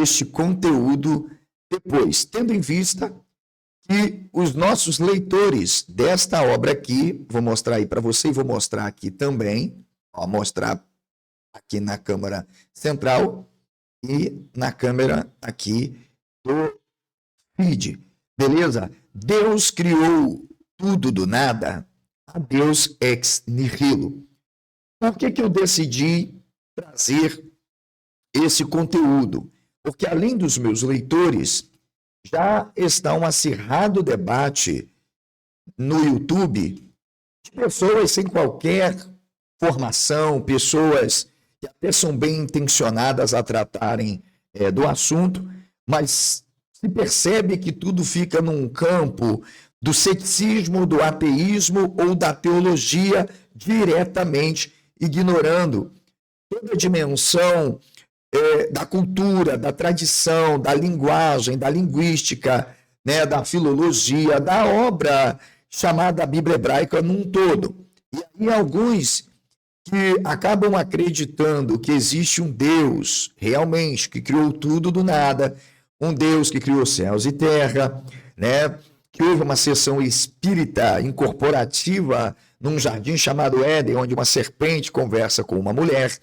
este conteúdo depois, tendo em vista que os nossos leitores desta obra aqui, vou mostrar aí para você e vou mostrar aqui também, mostrar aqui na câmera central e na câmera aqui do feed, beleza? Deus criou tudo do nada, a Deus ex nihilo. Por que eu decidi trazer esse conteúdo? Porque além dos meus leitores, já está um acirrado debate no YouTube de pessoas sem qualquer formação, pessoas que até são bem intencionadas a tratarem do assunto, mas se percebe que tudo fica num campo do ceticismo, do ateísmo ou da teologia, diretamente ignorando toda a dimensão da cultura, da tradição, da linguagem, da linguística, né, da filologia, da obra chamada Bíblia Hebraica num todo. E aí alguns que acabam acreditando que existe um Deus realmente que criou tudo do nada, um Deus que criou céus e terra, né, que houve uma sessão espírita incorporativa num jardim chamado Éden, onde uma serpente conversa com uma mulher.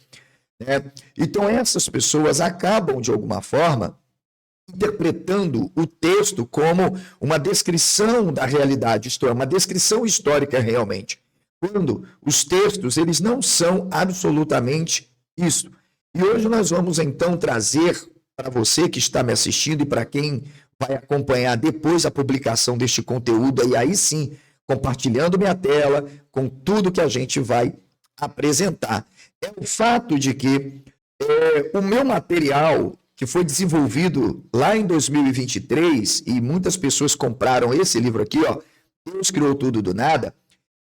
Então, essas pessoas acabam, de alguma forma, interpretando o texto como uma descrição da realidade, isto é, uma descrição histórica realmente, quando os textos eles não são absolutamente isso. E hoje nós vamos, então, trazer para você que está me assistindo e para quem vai acompanhar depois a publicação deste conteúdo, e aí sim, compartilhando minha tela com tudo que a gente vai apresentar. É o fato de que o meu material, que foi desenvolvido lá em 2023, e muitas pessoas compraram esse livro aqui, ó, Deus Criou Tudo do Nada,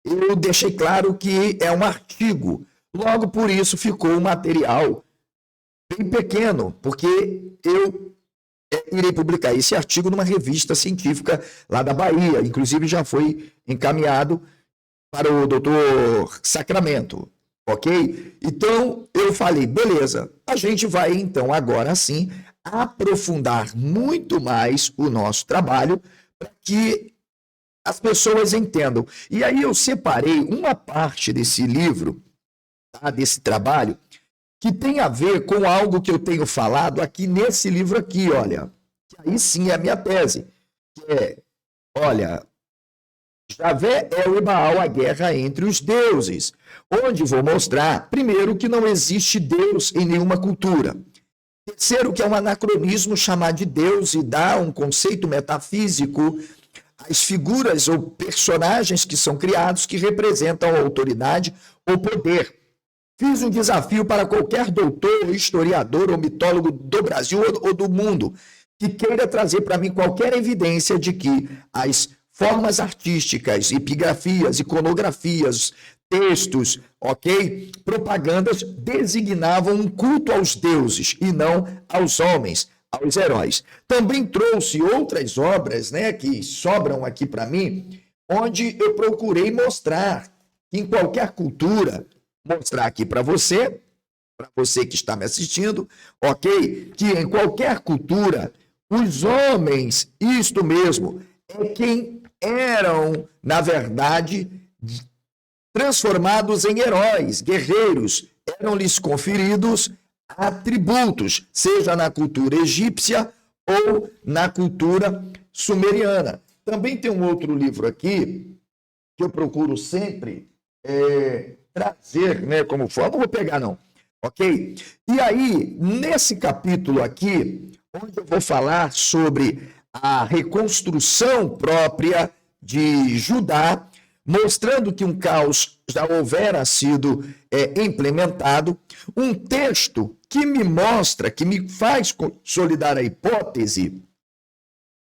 eu deixei claro que é um artigo. Logo, por isso, ficou um material bem pequeno, porque eu irei publicar esse artigo numa revista científica lá da Bahia. Inclusive, já foi encaminhado para o doutor Sacramento. Ok? Então, eu falei, beleza, a gente vai, então, agora sim, aprofundar muito mais o nosso trabalho para que as pessoas entendam. E aí eu separei uma parte desse livro, tá, desse trabalho, que tem a ver com algo que eu tenho falado aqui nesse livro aqui, olha, que aí sim é a minha tese, que é, olha, Javé é o Baal, a guerra entre os deuses, onde vou mostrar, primeiro, que não existe Deus em nenhuma cultura. Terceiro, que é um anacronismo chamar de Deus e dar um conceito metafísico às figuras ou personagens que são criados que representam a autoridade ou poder. Fiz um desafio para qualquer doutor, historiador ou mitólogo do Brasil ou do mundo que queira trazer para mim qualquer evidência de que as formas artísticas, epigrafias, iconografias, textos, ok? Propagandas designavam um culto aos deuses e não aos homens, aos heróis. Também trouxe outras obras, né, que sobram aqui para mim, onde eu procurei mostrar que em qualquer cultura, mostrar aqui para você que está me assistindo, ok? Que em qualquer cultura, os homens, isto mesmo, é quem eram, na verdade, transformados em heróis, guerreiros, eram-lhes conferidos atributos, seja na cultura egípcia ou na cultura sumeriana. Também tem um outro livro aqui, que eu procuro sempre trazer, né, como forma, não vou pegar não, ok? E aí, nesse capítulo aqui, onde eu vou falar sobre a reconstrução própria de Judá, mostrando que um caos já houvera sido implementado, um texto que me mostra, que me faz consolidar a hipótese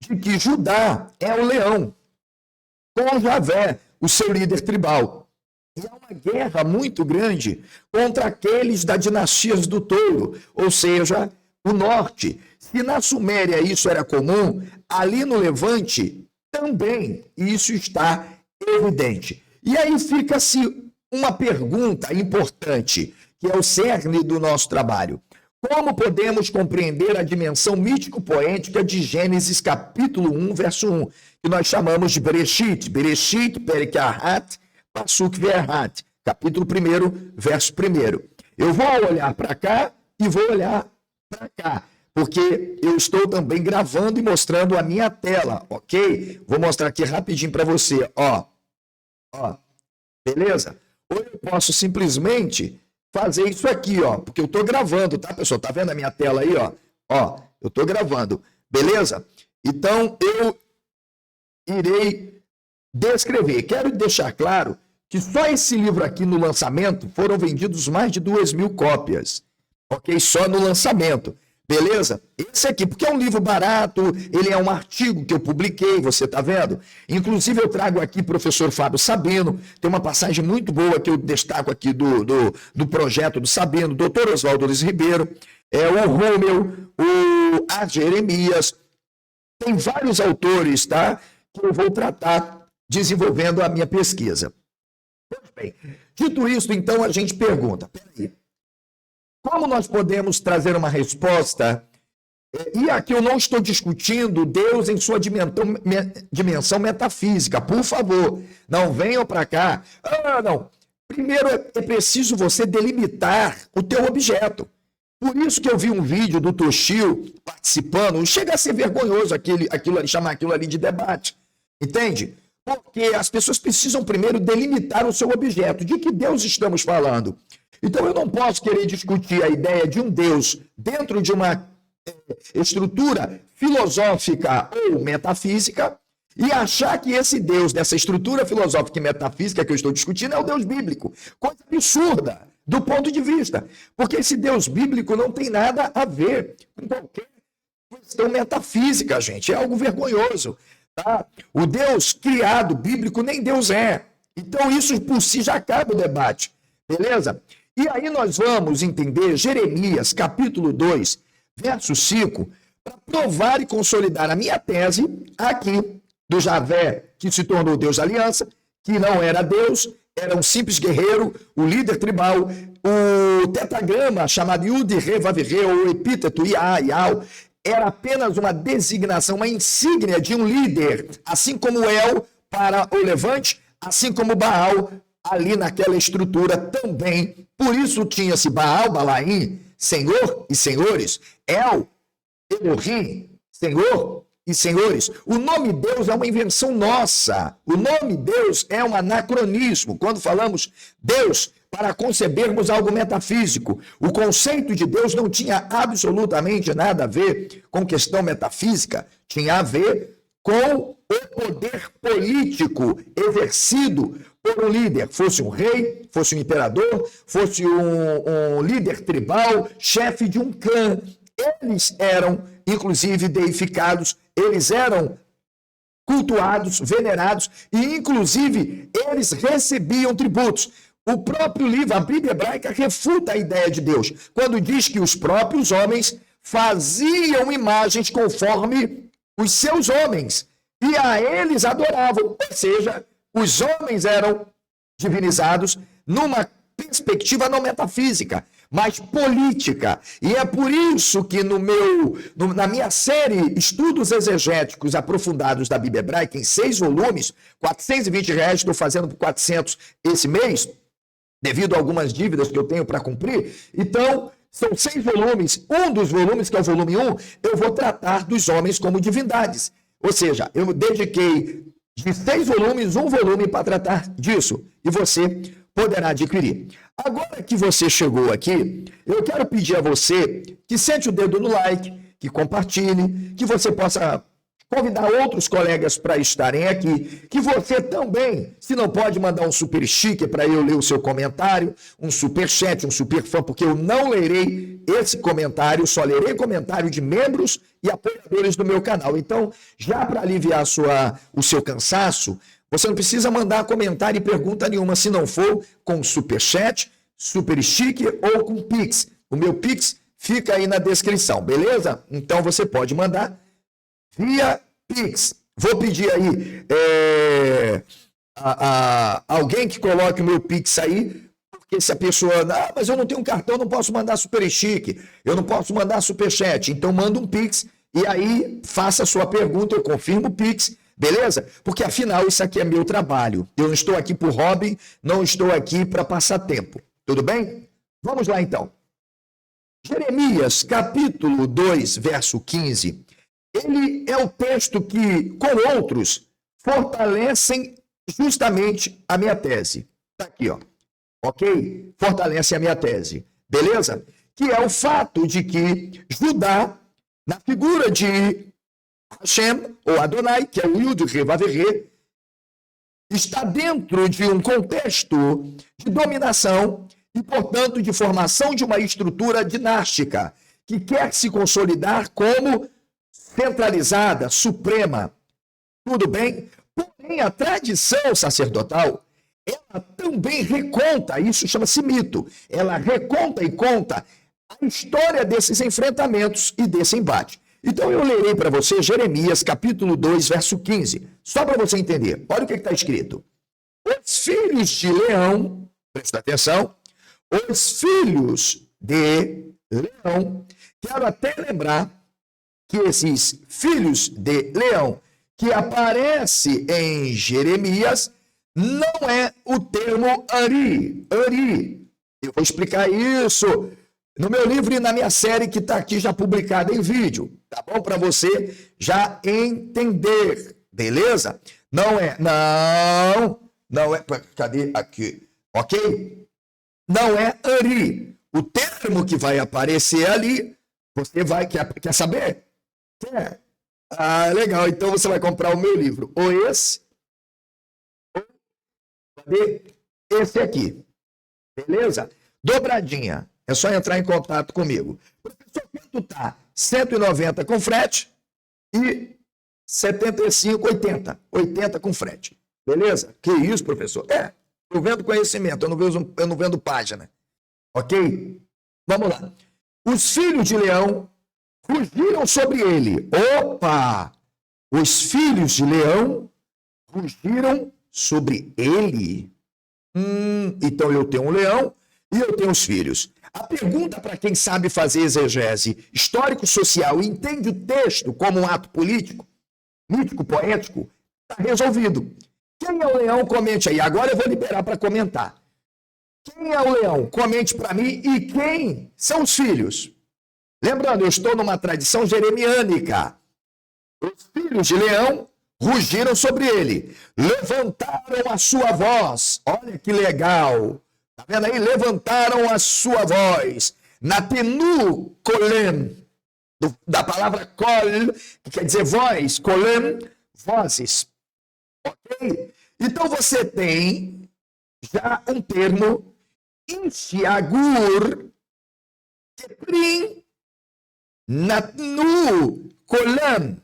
de que Judá é o leão, com Javé, o seu líder tribal. E há uma guerra muito grande contra aqueles da dinastia do touro, ou seja, o norte. Se na Suméria isso era comum, ali no Levante também isso está evidente. E aí fica-se uma pergunta importante, que é o cerne do nosso trabalho. Como podemos compreender a dimensão mítico-poética de Gênesis capítulo 1, verso 1, que nós chamamos de Bereshit, Bereshit, Perek Ahat, Pasuk Ve'ahat, capítulo 1, verso 1. Eu vou olhar para cá e vou olhar para cá, porque eu estou também gravando e mostrando a minha tela, ok? Vou mostrar aqui rapidinho para você, ó, beleza? Ou eu posso simplesmente fazer isso aqui, ó, porque eu estou gravando, tá, pessoal? Tá vendo a minha tela aí, ó? Ó, eu estou gravando, beleza? Então, eu irei descrever. Quero deixar claro que só esse livro aqui no lançamento foram vendidos mais de 2.000 cópias, ok? Só no lançamento, beleza? Esse aqui, porque é um livro barato, ele é um artigo que eu publiquei, você tá vendo? Inclusive eu trago aqui professor Fábio Sabino, tem uma passagem muito boa que eu destaco aqui do projeto do Sabino, doutor Oswaldo Luiz Ribeiro, o Rúmel, a Jeremias, tem vários autores, tá? Que eu vou tratar desenvolvendo a minha pesquisa. Pois bem, dito isso, então a gente pergunta, peraí, como nós podemos trazer uma resposta? E aqui eu não estou discutindo Deus em sua dimensão metafísica, por favor, não venham para cá. Não. Primeiro é preciso você delimitar o teu objeto. Por isso que eu vi um vídeo do Toshio participando, chega a ser vergonhoso chamar aquilo ali de debate, entende? Porque as pessoas precisam primeiro delimitar o seu objeto. De que Deus estamos falando? Então eu não posso querer discutir a ideia de um Deus dentro de uma estrutura filosófica ou metafísica e achar que esse Deus dessa estrutura filosófica e metafísica que eu estou discutindo é o Deus bíblico. Coisa absurda do ponto de vista. Porque esse Deus bíblico não tem nada a ver com qualquer questão metafísica, gente. É algo vergonhoso. Tá? O Deus criado bíblico nem Deus é. Então isso por si já acaba o debate. Beleza? E aí nós vamos entender Jeremias, capítulo 2, verso 5, para provar e consolidar a minha tese aqui do Javé, que se tornou Deus da aliança, que não era Deus, era um simples guerreiro, o líder tribal, o tetragrama chamado Yud-Re-Vav-Re, ou epíteto Iá-Iau, era apenas uma designação, uma insígnia de um líder, assim como El para o Levante, assim como Baal ali naquela estrutura também. Por isso tinha-se Baal, Balaim, Senhor e senhores, El, Elohim, Senhor e senhores. O nome Deus é uma invenção nossa. O nome Deus é um anacronismo. Quando falamos Deus, para concebermos algo metafísico, o conceito de Deus não tinha absolutamente nada a ver com questão metafísica, tinha a ver com o poder político exercido por um líder, fosse um rei, fosse um imperador, fosse um líder tribal, chefe de um clã. Eles eram, inclusive, deificados, eles eram cultuados, venerados, e, inclusive, eles recebiam tributos. O próprio livro, a Bíblia hebraica, refuta a ideia de Deus, quando diz que os próprios homens faziam imagens conforme os seus homens, e a eles adoravam, ou seja, os homens eram divinizados numa perspectiva não metafísica, mas política. E é por isso que na minha série Estudos Exegéticos Aprofundados da Bíblia Hebraica, em 6 volumes, R$420, estou fazendo por 400 esse mês, devido a algumas dívidas que eu tenho para cumprir. Então, são 6 volumes. Um dos volumes, que é o volume 1, eu vou tratar dos homens como divindades. Ou seja, eu dediquei de 6 volumes, um volume para tratar disso. E você poderá adquirir. Agora que você chegou aqui, eu quero pedir a você que sente o dedo no like, que compartilhe, que você possa convidar outros colegas para estarem aqui, que você também, se não pode mandar um super sticker para eu ler o seu comentário, um super chat, um super fã, porque eu não lerei esse comentário, só lerei comentário de membros e apoiadores do meu canal. Então, já para aliviar o seu cansaço, você não precisa mandar comentário e pergunta nenhuma, se não for com super chat, super sticker ou com Pix. O meu Pix fica aí na descrição, beleza? Então você pode mandar via Pix. Vou pedir aí alguém que coloque o meu Pix aí, Porque se a pessoa, mas eu não tenho um cartão, não posso mandar super stick, eu não posso mandar superchat, então manda um Pix e aí faça a sua pergunta, eu confirmo o Pix, beleza? Porque afinal isso aqui é meu trabalho. Eu não estou aqui por hobby, não estou aqui para passar tempo. Tudo bem? Vamos lá então. Jeremias, capítulo 2, verso 15. Ele é o texto que, com outros, fortalecem justamente a minha tese. Está aqui, ó. Ok? Fortalece a minha tese. Beleza? Que é o fato de que Judá, na figura de Hashem, ou Adonai, que é o Yud Revaverê, está dentro de um contexto de dominação e, portanto, de formação de uma estrutura dinástica que quer se consolidar como centralizada, suprema. Tudo bem? Porém, a tradição sacerdotal, ela também reconta, isso chama-se mito, ela reconta e conta a história desses enfrentamentos e desse embate. Então, eu lerei para você Jeremias, capítulo 2, verso 15, só para você entender. Olha o que está escrito. Os filhos de Leão, presta atenção, os filhos de Leão, quero até lembrar que esses filhos de Leão que aparece em Jeremias não é o termo Ari. Ari. Eu vou explicar isso no meu livro e na minha série que está aqui já publicada em vídeo. Tá bom? Para você já entender. Beleza? Não é. Não é. Cadê? Aqui. Ok? Não é Ari. O termo que vai aparecer ali, você vai. Quer saber? Quer? Ah, legal. Então você vai comprar o meu livro. Ou esse. Cadê? Esse aqui. Beleza? Dobradinha. É só entrar em contato comigo. Professor, quanto tá? 190 com frete e 75, 80. 80 com frete. Beleza? Que isso, professor? Eu vendo conhecimento, eu não vendo página. Ok? Vamos lá. Os filhos de Leão rugiram sobre ele. Opa! Os filhos de Leão rugiram sobre ele. Então eu tenho um leão e eu tenho os filhos. A pergunta para quem sabe fazer exegese histórico-social e entende o texto como um ato político, mítico, poético, está resolvido. Quem é o leão? Comente aí. Agora eu vou liberar para comentar. Quem é o leão? Comente para mim. E quem são os filhos? Lembrando, eu estou numa tradição jeremiânica. Os filhos de Leão rugiram sobre ele, levantaram a sua voz. Olha que legal. Tá vendo aí? Levantaram a sua voz. Natenu kolem, da palavra kol, que quer dizer voz, kolem, vozes. Ok? Então você tem já um termo, Inshiagur, Keprim, Natnu kolem.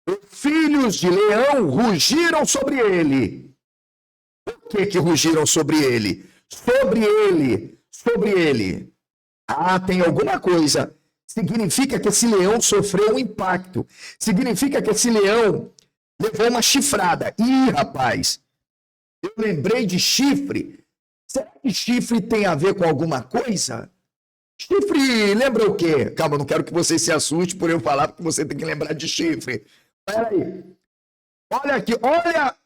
Os filhos de Leão rugiram sobre ele. Por que rugiram sobre ele? Sobre ele. Ah, tem alguma coisa. Significa que esse leão sofreu um impacto. Significa que esse leão levou uma chifrada. Ih, rapaz, eu lembrei de chifre. Será que chifre tem a ver com alguma coisa? Chifre, lembra o quê? Calma, não quero que você se assuste por eu falar, porque você tem que lembrar de chifre. Peraí. Olha aqui, olha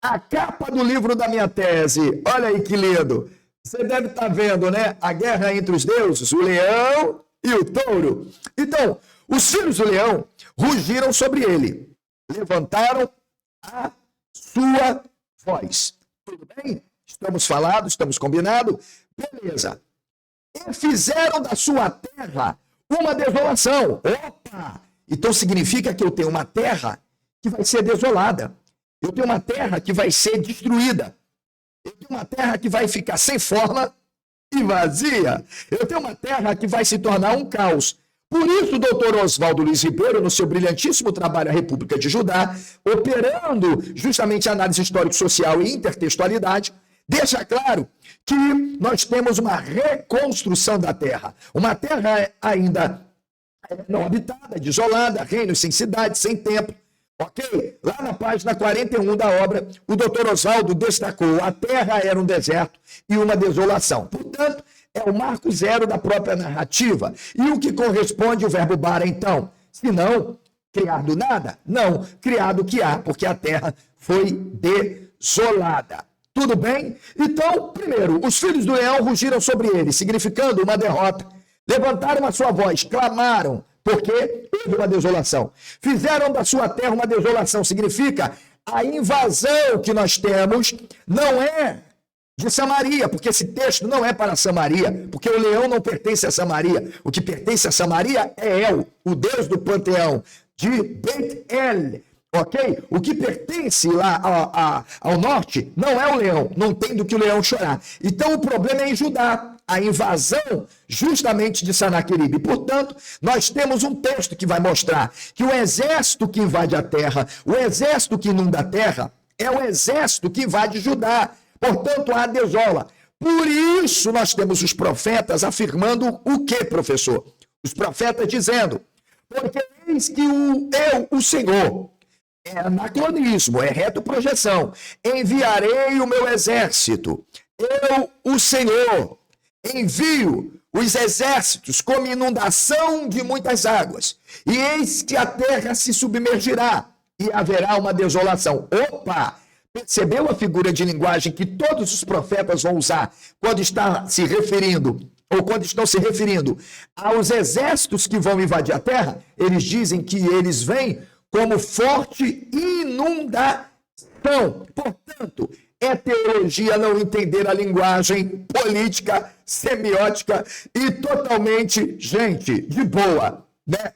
a capa do livro da minha tese. Olha aí que lindo. Você deve estar vendo, né? A guerra entre os deuses, o leão e o touro. Então, os filhos do leão rugiram sobre ele. Levantaram a sua voz. Tudo bem? Estamos falados, estamos combinados? Beleza. E fizeram da sua terra uma desolação. Opa! Então significa que eu tenho uma terra que vai ser desolada. Eu tenho uma terra que vai ser destruída. Eu tenho uma terra que vai ficar sem forma e vazia. Eu tenho uma terra que vai se tornar um caos. Por isso, o doutor Oswaldo Luiz Ribeiro, no seu brilhantíssimo trabalho A República de Judá, operando justamente a análise histórico-social e intertextualidade, deixa claro que nós temos uma reconstrução da terra. Uma terra ainda não habitada, desolada, reinos sem cidade, sem templo. Ok? Lá na página 41 da obra, o doutor Oswaldo destacou: a terra era um deserto e uma desolação. Portanto, é o marco zero da própria narrativa. E o que corresponde o verbo bara, então? Se não, criar do nada? Não, criar do que há, porque a terra foi desolada. Tudo bem? Então, primeiro, os filhos do leão rugiram sobre ele, significando uma derrota. Levantaram a sua voz, clamaram, porque houve uma desolação. Fizeram da sua terra uma desolação, significa a invasão que nós temos não é de Samaria, porque esse texto não é para Samaria, porque o leão não pertence a Samaria. O que pertence a Samaria é El, o Deus do panteão, de Bet-El. Ok? O que pertence lá ao norte não é o leão, não tem do que o leão chorar. Então o problema é em Judá, a invasão justamente de Sanaqueribe. Portanto, nós temos um texto que vai mostrar que o exército que invade a terra, o exército que inunda a terra, é o exército que invade Judá. Portanto, a desola. Por isso nós temos os profetas afirmando o que, professor? Os profetas dizendo: porque eis que o Senhor, é anacronismo, é retroprojeção, enviarei o meu exército, eu, o Senhor, envio os exércitos como inundação de muitas águas, e eis que a terra se submergirá e haverá uma desolação. Opa! Percebeu a figura de linguagem que todos os profetas vão usar quando está se referindo, ou quando estão se referindo aos exércitos que vão invadir a terra? Eles dizem que eles vêm como forte inundação. Portanto, é teologia não entender a linguagem política, semiótica e totalmente, gente, de boa, né?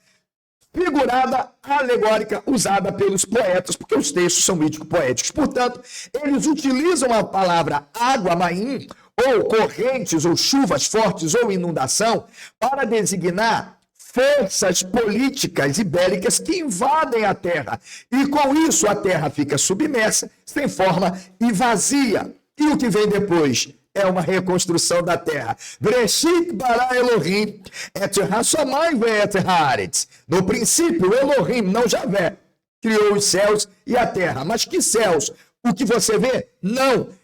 Figurada, alegórica, usada pelos poetas, porque os textos são mítico-poéticos. Portanto, eles utilizam a palavra água, maim, ou correntes, ou chuvas fortes, ou inundação, para designar forças políticas e bélicas que invadem a terra. E com isso a terra fica submersa, sem forma e vazia. E o que vem depois? É uma reconstrução da terra. Bereshit bara Elohim et hashamayim ve'et haaretz. No princípio, Elohim, não Javé, criou os céus e a terra. Mas que céus? O que você vê? Não.